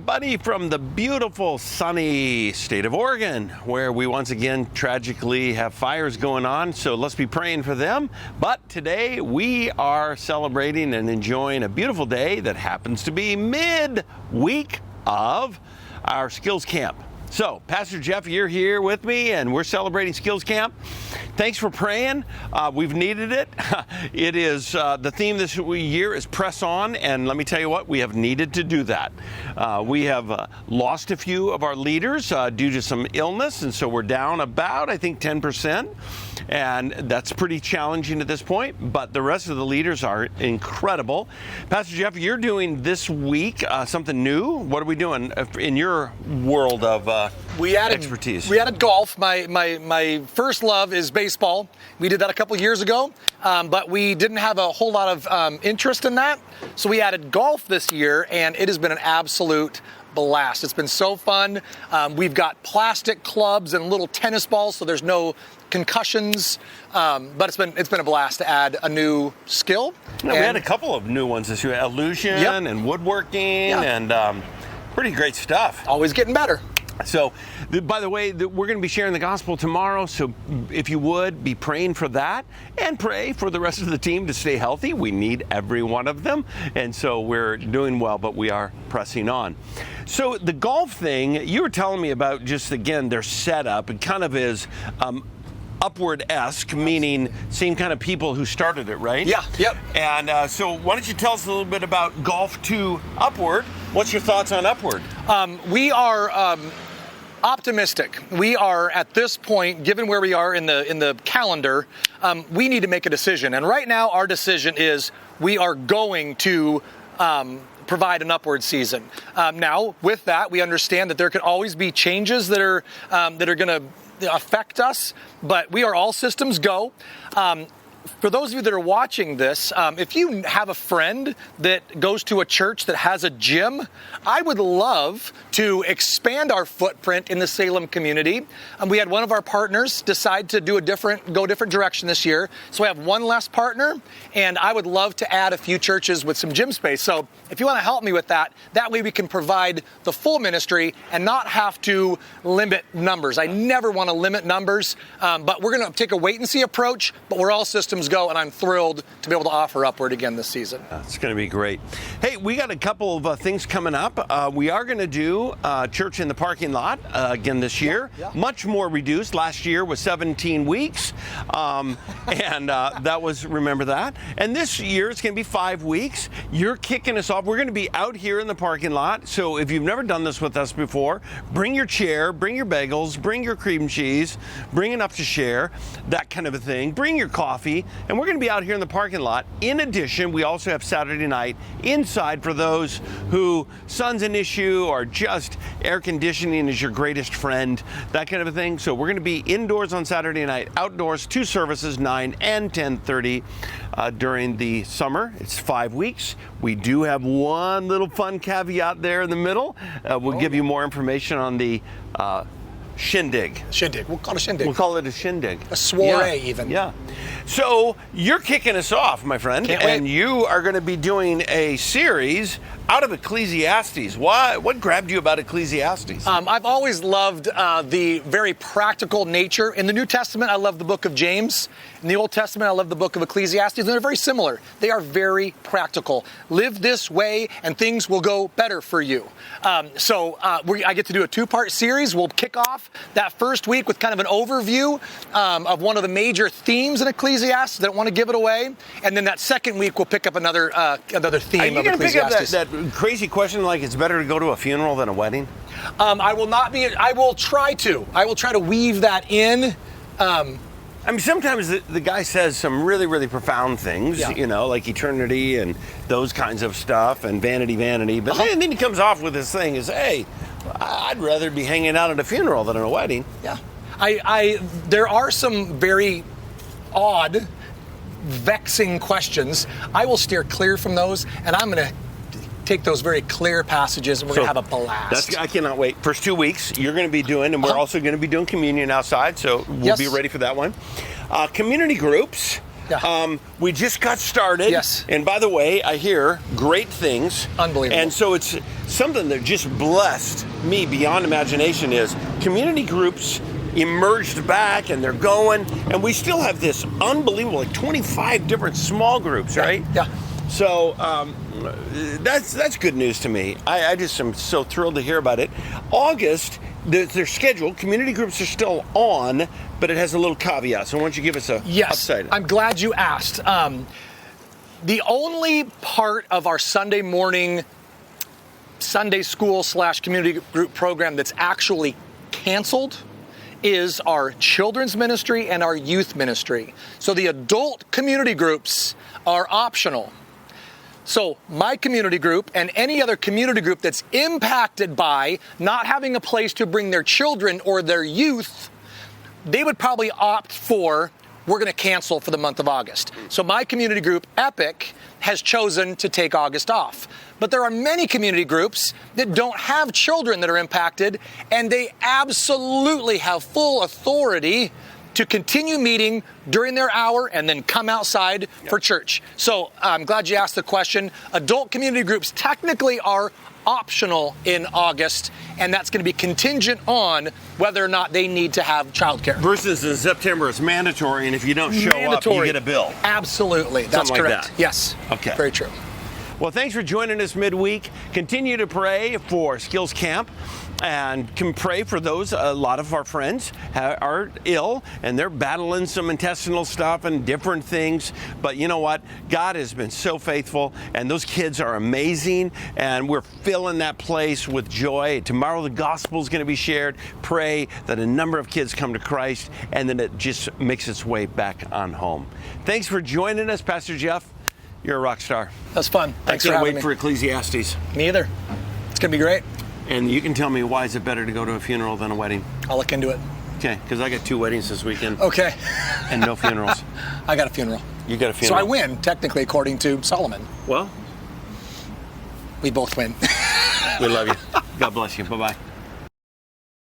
everybody, from the beautiful, sunny state of Oregon, where we once again tragically have fires going on, so let's be praying for them. But today we are celebrating and enjoying a beautiful day that happens to be midweek of our Skills Camp. So, Pastor Jeff, you're here with me, and we're celebrating Skills Camp. Thanks for praying. We've needed it. It is the theme this year is Press On, and let me tell you what, we have needed to do that. We have lost a few of our leaders due to some illness, and so we're down about, I think, 10%, and that's pretty challenging at this point, but the rest of the leaders are incredible. Pastor Jeff, you're doing this week something new. What are we doing in your world of expertise? We added golf. My first love is baseball. We did that a couple years ago, but we didn't have a whole lot of interest in that. So we added golf this year, and it has been an absolute blast. It's been so fun. We've got plastic clubs and little tennis balls, so there's no concussions. But it's been a blast to add a new skill. Yeah, we had a couple of new ones this year: illusion and woodworking, and pretty great stuff. Always getting better. So, by the way, we're going to be sharing the gospel tomorrow, so if you would, be praying for that, and pray for the rest of the team to stay healthy. We need every one of them, and so we're doing well, but we are pressing on. So, the golf thing, you were telling me about just, again, their setup. It kind of is upward-esque, meaning same kind of people who started it, right? Yeah, yep. And so why don't you tell us a little bit about Golf to Upward? What's your thoughts on Upward? We are optimistic. We are at this point, given where we are in the calendar, we need to make a decision. And right now, our decision is we are going to provide an upward season. Now, with that, we understand that there could always be changes that are going to affect us, but we are all systems go. For those of you that are watching this, if you have a friend that goes to a church that has a gym, I would love to expand our footprint in the Salem community. We had one of our partners decide to go a different direction this year. So we have one less partner, and I would love to add a few churches with some gym space. So if you want to help me with that, that way we can provide the full ministry and not have to limit numbers. I never want to limit numbers, but we're going to take a wait and see approach, but we're all systems go, and I'm thrilled to be able to offer Upward again this season. It's going to be great. Hey, we got a couple of things coming up. We are going to do church in the parking lot again this year. Yeah. Much more reduced. Last year was 17 weeks, and that was, remember that. And this year it's going to be 5 weeks. You're kicking us off. We're going to be out here in the parking lot. So if you've never done this with us before, bring your chair, bring your bagels, bring your cream cheese, bring enough to share, that kind of a thing. Bring your coffee. And we're going to be out here in the parking lot. In addition, we also have Saturday night inside for those who sun's an issue or just air conditioning is your greatest friend, that kind of a thing. So we're going to be indoors on Saturday night, outdoors, 2 services, 9 and 10:30 during the summer. It's 5 weeks. We do have one little fun caveat there in the middle. We'll give you more information on the shindig. Shindig. We'll call it a shindig. We'll call it a shindig. A soiree, even. Yeah. So you're kicking us off, my friend, and you are going to be doing a series out of Ecclesiastes. What grabbed you about Ecclesiastes? I've always loved the very practical nature. In the New Testament, I love the book of James. In the Old Testament, I love the book of Ecclesiastes. And they're very similar. They are very practical. Live this way, and things will go better for you. So I get to do a 2-part series. We'll kick off that first week with kind of an overview of one of the major themes in Ecclesiastes. I don't want to give it away. And then that second week, we'll pick up another theme of Ecclesiastes. Are you going to pick up that crazy question like it's better to go to a funeral than a wedding? I will not be. I will try to. I will try to weave that in. I mean, sometimes the guy says some really, really profound things, like eternity and those kinds of stuff and vanity. But then he comes off with this thing is, hey, I'd rather be hanging out at a funeral than at a wedding. Yeah. There are some very odd, vexing questions. I will steer clear from those, and I'm going to take those very clear passages, and we're going to have a blast. I cannot wait. First 2 weeks, you're going to be doing, and we're also going to be doing communion outside, so we'll be ready for that one. Community groups. Yeah. We just got started. Yes. And by the way, I hear great things. Unbelievable. And so it's something that just blessed me beyond imagination is community groups emerged back and they're going, and we still have this unbelievable, like 25 different small groups, right? Yeah. So that's good news to me. I just am so thrilled to hear about it. August, they're scheduled. Community groups are still on, but it has a little caveat. So why don't you give us a upside? I'm glad you asked. The only part of our Sunday morning Sunday school / community group program that's actually canceled is our children's ministry and our youth ministry. So the adult community groups are optional. So my community group and any other community group that's impacted by not having a place to bring their children or their youth, they would probably opt for, we're going to cancel for the month of August. So my community group, Epic, has chosen to take August off. But there are many community groups that don't have children that are impacted, and they absolutely have full authority to continue meeting during their hour and then come outside for church. So I'm glad you asked the question. Adult community groups technically are optional in August, and that's going to be contingent on whether or not they need to have childcare. Versus in September, it's mandatory, and if you don't show up, you get a bill. Absolutely. That's Something like correct. that. Yes. Okay. Very true. Well, thanks for joining us midweek. Continue to pray for Skills Camp and can pray for those. A lot of our friends are ill and they're battling some intestinal stuff and different things. But you know what? God has been so faithful, and those kids are amazing, and we're filling that place with joy. Tomorrow the gospel is going to be shared. Pray that a number of kids come to Christ, and then it just makes its way back on home. Thanks for joining us, Pastor Jeff. You're a rock star. That's fun. Thanks for having me. having me. For Ecclesiastes. Me either. It's going to be great. And you can tell me, why is it better to go to a funeral than a wedding? I'll look into it. Okay, because I got 2 weddings this weekend. Okay. And no funerals. I got a funeral. You got a funeral. So I win, technically, according to Solomon. Well, we both win. we love you. God bless you. Bye-bye.